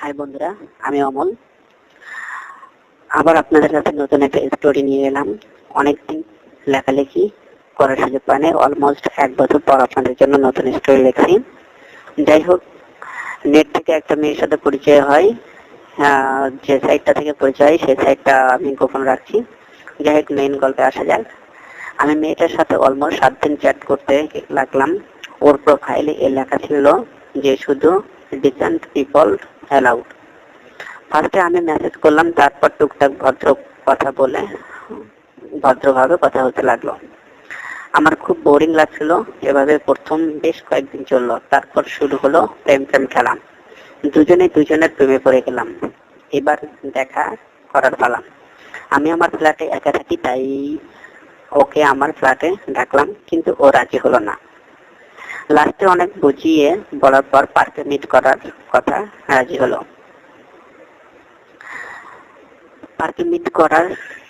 High বন্ধুরা, আমি অমল। আবার আপনাদের কাছে নতুন একটা স্টোরি নিয়ে এলাম। অনেকদিন লেখালেখি করার সুযোগ পাইনি, অলমোস্ট 1 বছর পর আপনাদের জন্য নতুন স্টোরি লিখছি। যাই হোক, নেট থেকে একটা মেয়ের সাথে পরিচয় হয়। যে সাইটটা থেকে পরিচয় হয় সেই সাইটটা আমি গোপন রাখছি। যাই হোক, মেইন গল্পে আসা যাক। আমি মেয়েটার সাথে অলমোস্ট 7 দিন চ্যাট করতে লাগলাম। ওর প্রোফাইলে লেখা ছিল যে শুধু ডিসেন্ট পিপল অ্যালাউড। ফার্স্টে আমি মেসেজ করলাম, তারপর টুকটাক ভদ্রভাবে কথা হতে লাগলো। আমার খুব বোরিং লাগছিল। এভাবে প্রথম বেশ কয়েকদিন চললো, তারপর শুরু হলো প্রেম খেলা। দুজনে দুজনের প্রেমে পড়ে গেলাম। এবার দেখা করার পালা। আমি আমার ফ্ল্যাটে একা থাকি, তাই ওকে আমার ফ্ল্যাটে ডাকলাম, কিন্তু ও রাজি হলো না। লাস্টে অনেক বুঝিয়ে বলার পর পার্কে মিট করার কথা রাজি হলো। পার্কে মিট করার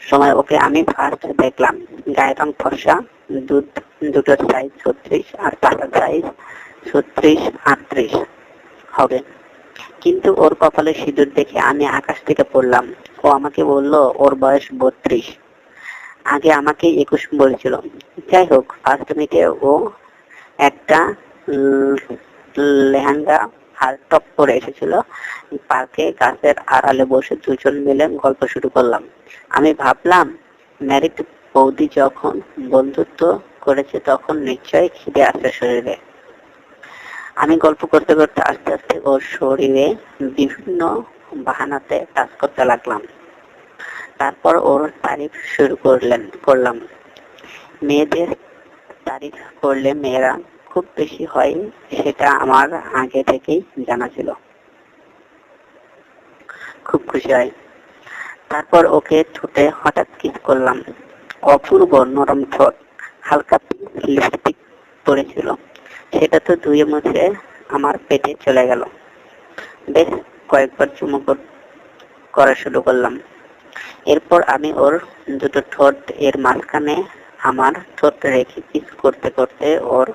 সময় ওকে আমি ফার্স্ট দেখলাম। গায়ের রং ফর্সা, দুটোর সাইজ 36 আর পাতার সাইজ 36-38 হবে। কিন্তু ওর কপালে সিঁদুর দেখে আমি আকাশ থেকে পড়লাম। ও আমাকে বলল ওর বয়স 32। আগে আমাকে 21 বলেছিল। যাই হোক, ফার্স্ট মিটে ও একটা লেহেঙ্গা আর টপ পরে এসেছিল। পার্কে গাছের আড়ালে বসে দুজন মিলে গল্প শুরু করলাম। আমি ভাবলাম, ম্যারিড বৌদি যখন বন্ধুত্ব করেছে তখন নিশ্চয়ই খিদে আসে শরীরে। আমি গল্প করতে করতে আস্তে আস্তে ওর শরীরে বিভিন্ন বাহানাতে কাজ করতে লাগলাম। তারপর ওর তারিফ শুরু করলাম। মেয়েদের তারিফ করলে মেয়েরা খুব বেশি হয়, সেটা আমার আগে থেকেই জানা ছিল। খুব খুশি হয়। তারপর ওকে ঠোঁটে হঠাৎ কিস করলাম। অপূর্ব নরম ঠোঁট, হালকা লিপস্টিক পরেছিল। সেটা তো ধুয়ে মুছে আমার পেটে চলে গেল। বেশ কয়েকবার চুমু করা শুরু করলাম। এরপর আমি ওর দুটো ঠোঁট এর মাঝখানে আমার ঠোঁট রেখে কিস করতে করতে ওর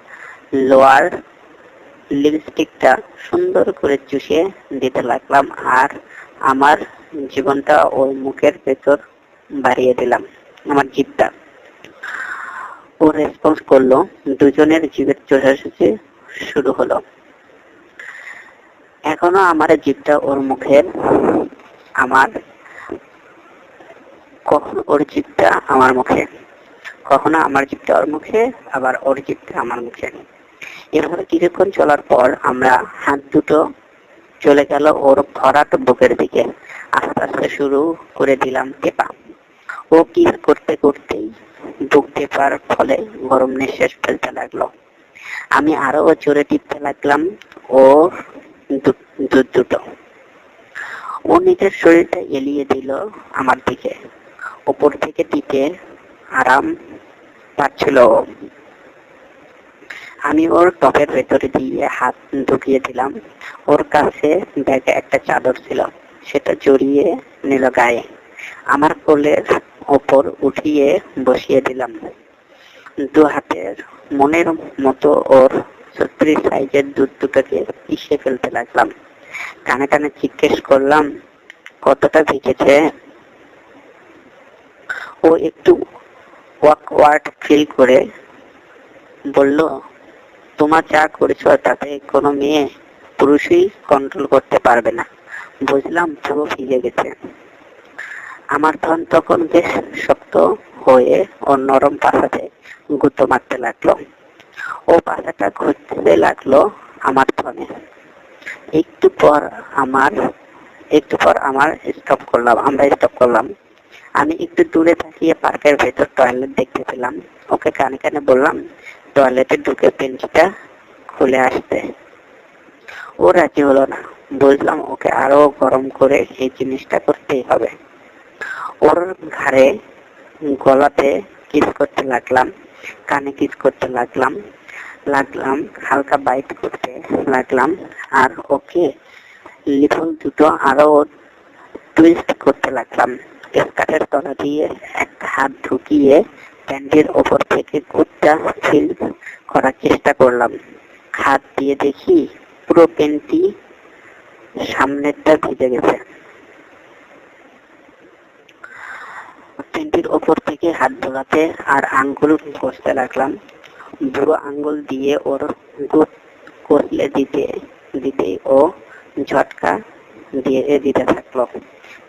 লোয়ার লিপস্টিকটা সুন্দর করে চুষে দিতে লাগলাম, আর আমার জীবনটা ওর মুখের ভেতর বাড়িয়ে দিলাম, আমার জিভটা। ও রেসপন্স করলো। দুজনের জিভের চোষাচুষি শুরু হলো। এখনো আমার জিভটা ওর মুখের, আমার কখনো ওর জিভটা আমার মুখে, কখনো আমার জিভটা ওর মুখে, আবার ওর জিভটা আমার মুখে। এভাবে কিছুক্ষণ চলার পর আমরা হাত দুটো চলে গেল ওর ভরাট বুকের দিকে। আস্তে আস্তে শুরু করে দিলাম টেপা। ও কিস করতে করতেই বুক টেপার ফলে গরম নিঃশ্বাস ফেলতে লাগলো। আমি আরো জোরে টিপতে লাগলাম ও দুটো। ও নিজের শরীরটা এলিয়ে দিল আমার দিকে। উপর থেকে টিপে আরাম পাচ্ছিল ও। আমি ওর টপের ভেতরে দিয়ে হাত ঢুকিয়ে দিলাম। ওর কাছে ব্যাগে একটা চাদর ছিল, সেটা জড়িয়ে নিল গায়ে। আমার কোলের ওপর উঠিয়ে বসিয়ে দিলাম। দু হাতের মনের মতো ওর 36 সাইজের দুটোকে পিষে ফেলতে লাগলাম। কানে কানে জিজ্ঞেস করলাম, কতটা ভিজেছে? ও একটু ওয়াকওয়ার্ড ফিল করে বলল, তোমার যা করেছো তাতে কোনো মেয়ে পুরুষই কন্ট্রোল করতে পারবে না। বুঝলাম, পুরো ভিজে গেছে। আমার ধন তখন বেশ শক্ত হয়ে ওর নরম পাশাতে গুঁতো মারতে লাগলো। ও পাশাটা ঘুরতে লাগলো আমার ধনে। একটু পর আমরা স্টপ করলাম। আমি একটু দূরে তাকিয়ে পার্কের ভেতর টয়লেট দেখতে পেলাম। ওকে কানে কানে বললাম, টয়লেটে ঢুকে বেঞ্চটা খুলে আসতে। ও রাজি হলো না। বুঝলাম, ওকে আরো গরম করে এই জিনিসটা করতেই হবে। ওর ঘাড়ে গলাতে কিস করতে লাগলাম, কানে কিস করতে লাগলাম, হালকা বাইট করতে লাগলাম, আর ওকে লিফল দুটো আরো টুইস্ট করতে লাগলাম। স্কার্টের তলা দিয়ে একটা হাত ঢুকিয়ে প্যান্টের ওপর থেকে কুর্তা ফিল করার চেষ্টা করলাম। হাত দিয়ে দেখি পুরো প্যান্টটি সামনেরটা ভিজে গেছে। পেনটির ওপর থেকে হাত ঢোকাতে আর আঙ্গুল ঘষতে লাগলাম। বুড়ো আঙ্গুল দিয়ে ওর গুড় কষলে দিতে ও ঝটকা দিতে থাকলো।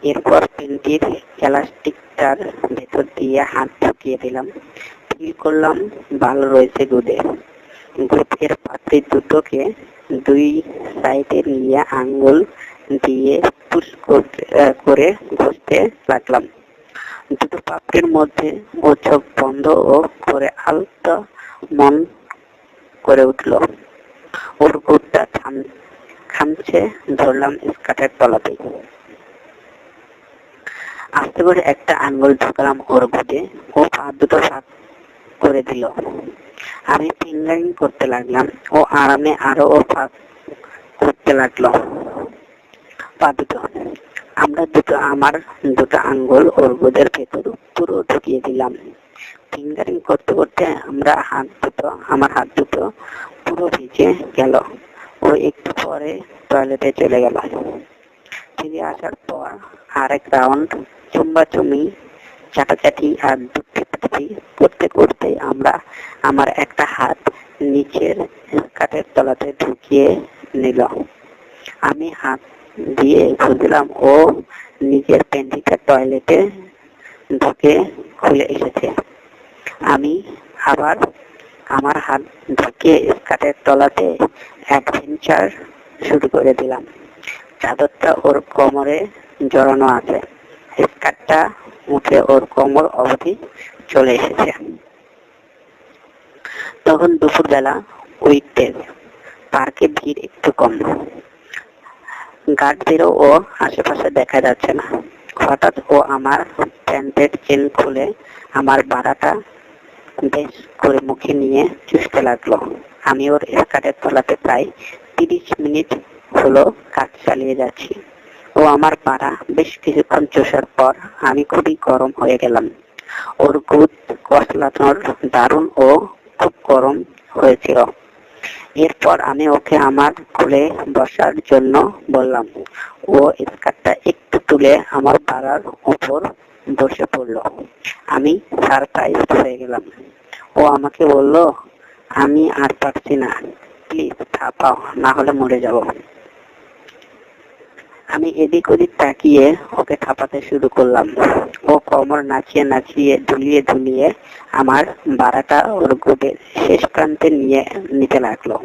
এরপর পেনটির এলাস্টিকটার ভেতর দিয়ে হাত ঢুকিয়ে দিলাম। ফিল করলাম ভালো রয়েছে গুদে। গুদের পাপড়ি দুটোকে দুই সাইডে নিয়ে আঙ্গুল দিয়ে পুশ করে ঘষতে লাগলাম। দুটো পাপড়ির মধ্যে ও চোখ বন্ধ ও করে আলতো মন করে উঠল। ওর গুড়টা খামছে ধরলাম স্কার্টের তলাতে। আস্তে করে একটা আঙ্গুল ঢুকালাম ওর গুদে। ও পা দুটো ফাঁক করে দিল। আমি ফিঙ্গারিং করতে লাগলাম। ও আরামে আরো ও ফাঁক করতে লাগলো পা দুটো। আমার দুটো আঙ্গুল ওর গুদের ভেতর পুরো ঢুকিয়ে দিলাম। ফিঙ্গারিং করতে করতে আমার হাত দুটো পুরো ভিজে গেল। ও একটু পরে টয়লেটে চলে গেল। ফিরে আসার পর আরেক রাউন্ড চুম্বাচুমি চাটাচাটি আর দুটি করতে করতে আমার একটা হাত নিচের কাঠের তলাতে ঢুকিয়ে নিল। আমি হাত দিয়ে খুঁজলাম ও নিজের প্যান্টিটা টয়লেটে ঢুকে খুলে এসেছে। আমি আবার আমার হাত ঢুকিয়ে স্কার্টের তলাতে অ্যাডভেঞ্চার শুরু করে দিলাম। চাদরটা ওর কোমরে জড়ানো আছে। স্কার্টটা উঠে ওর কোমর অবধি চলে এসেছে। তখন দুপুরবেলা, উইকডেজ, পার্কে ভিড় একটু কম। গার্ডদেরও ও আশেপাশে দেখা যাচ্ছে না। হঠাৎ ও আমার প্যান্টের চেন খুলে আমার বাড়াটা বেশ করে মুখে নিয়ে চুষতে লাগলো। আমি ওর স্কার্টের তলাতে প্রায় 30 মিনিট হলো কাজ চালিয়ে যাচ্ছি। ও আমার পাড়া বেশ কিছুক্ষণ চষার পর আমি খুবই গরম হয়ে গেলাম। ওর গুদ কসলানোর দারুণ ও খুব গরম হয়েছিল। এরপর আমি ওকে আমার কোলে বসার জন্য বললাম। ও স্কার্টটা একটু তুলে আমার পাড়ার উপর বসে পড়লো। আমি সারপ্রাইজ হয়ে গেলাম। ও আমাকে বলল, আমি আর পারছি না, প্লিজ থাপাও, না হলে মরে যাব। আমি এদিক ওদিক তাকিয়ে ওকে থাপাতে শুরু করলাম। ও কোমর নাচিয়ে নাচিয়ে ধুলিয়ে আমার বাড়াটা ওর গুদের শেষ প্রান্তে নিতে লাগলো।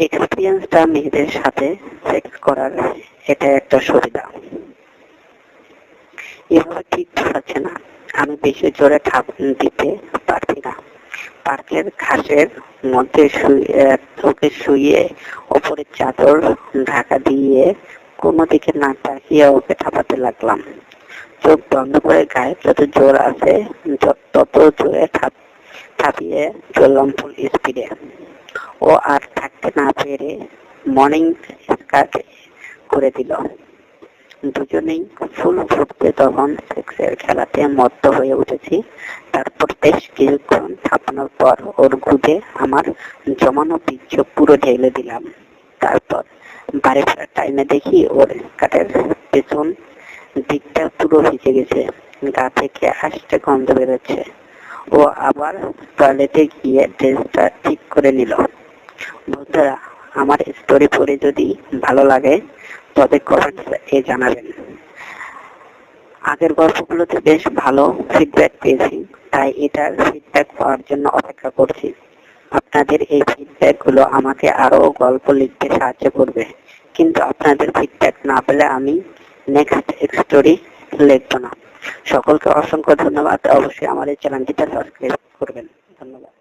এক্সপিরিয়েন্সটা মেয়েদের সাথে সেক্স করার এটা একটা সুবিধা। এভাবে ঠিক বোঝাচ্ছে না। আমি বেশি জোরে দিতে পারছি না। পার্কের ঘাসের মধ্যে ওকে শুয়ে ওপরে চাদর ঢাকা দিয়ে কোনো দিকে না তাকিয়ে ওকে থাপাতে লাগলাম। চোখ বন্ধ করে গায়ে যত জোর আছে তত জোরে থাপিয়ে চললাম ফুল স্পিডে। ও আর থাকতে না পেরে মর্নিং স্কার্ট করে দিল। দুজনেই ফুল ফুটতে তখন সেক্সের খেলাতে মত্ত হয়ে উঠেছি। তারপর বেশ কিছুক্ষণ থাপানোর পর ওর গুদে আমার জমানো বীর্য পুরো ঢেলে দিলাম। তারপর বাড়ি ফেরার টাইমে দেখি ওর স্কার্টের পেছন দিকটা পুরো ভিজে গেছে। গা থেকে আষ্টে গন্ধ বেরোচ্ছে। ও আবার টয়লেটে গিয়ে ড্রেসটা ঠিক করে নিল। বন্ধুরা, আমার স্টোরি পড়ে যদি ভালো লাগে তবে কমেন্টে জানাবেন। আগের গল্পগুলোতে বেশ ভালো ফিডব্যাক পেয়েছি, তাই এটার ফিডব্যাক পাওয়ার জন্য অপেক্ষা করছি। আপনাদের এই ফিডব্যাক গুলো আমাকে আরো গল্প লিখতে সাহায্য করবে, কিন্তু আপনাদের ফিডব্যাক না পেলে আমি নেক্সট স্টোরি লিখবো না। সকলকে অসংখ্য ধন্যবাদ। অবশ্যই আমার এই চ্যানেলটিতে সাবস্ক্রাইব করবেন। ধন্যবাদ।